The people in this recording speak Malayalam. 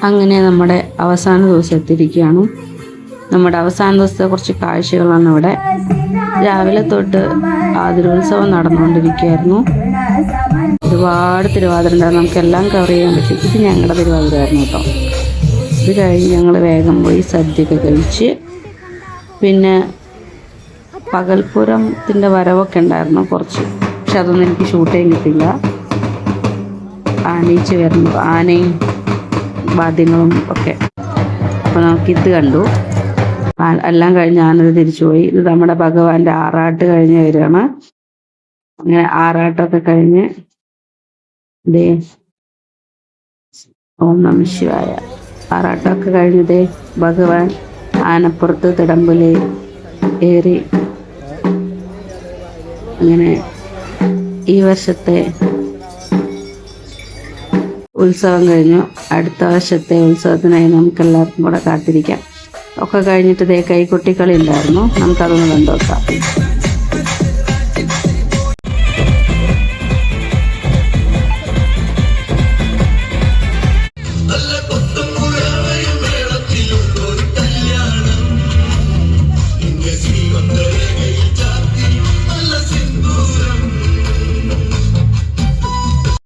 അങ്ങനെ നമ്മുടെ അവസാന ദിവസം എത്തിയിരിക്കുകയാണ്. നമ്മുടെ അവസാന ദിവസത്തെ കുറച്ച് കാഴ്ചകളാണ് ഇവിടെ. രാവിലെ തൊട്ട് ആതിരോത്സവം നടന്നുകൊണ്ടിരിക്കുകയായിരുന്നു. ഒരുപാട് തിരുവാതിര ഉണ്ടായിരുന്നു, നമുക്കെല്ലാം കവർ ചെയ്യാൻ പറ്റും. ഇത് ഞങ്ങളുടെ തിരുവാതിരയായിരുന്നു കേട്ടോ. ഇത് കഴിഞ്ഞ് ഞങ്ങൾ വേഗം പോയി സദ്യയൊക്കെ കഴിച്ച്, പിന്നെ പകൽപ്പൂരത്തിൻ്റെ വരവൊക്കെ ഉണ്ടായിരുന്നു കുറച്ച്, പക്ഷെ അതൊന്നും എനിക്ക് ഷൂട്ട് ചെയ്യാൻ കിട്ടില്ല. ആനയിച്ച് വരുന്നു, ആനയും വാദ്യങ്ങളും ഒക്കെ. അപ്പോൾ നമുക്കിത് കണ്ടു. എല്ലാം കഴിഞ്ഞ് ആനത് തിരിച്ചുപോയി. ഇത് നമ്മുടെ ഭഗവാന്റെ ആറാട്ട് കഴിഞ്ഞ് വരികയാണ്. അങ്ങനെ ആറാട്ടൊക്കെ കഴിഞ്ഞ് ദേ ഓം നമഃ ശിവായ. ആറാട്ടമൊക്കെ കഴിഞ്ഞതേ ഭഗവാൻ ആനപ്പുറത്ത് തിടമ്പില് ഏറി. അങ്ങനെ ഈ വർഷത്തെ ഉത്സവം കഴിഞ്ഞു. അടുത്ത വർഷത്തെ ഉത്സവത്തിനായി നമുക്ക് എല്ലാവർക്കും കൂടെ കാത്തിരിക്കാം. ഒക്കെ കഴിഞ്ഞിട്ട് ദേ കൈകൊട്ടിക്കളി ഉണ്ടായിരുന്നു, നമുക്കതൊന്ന് കണ്ടു നോക്കാം.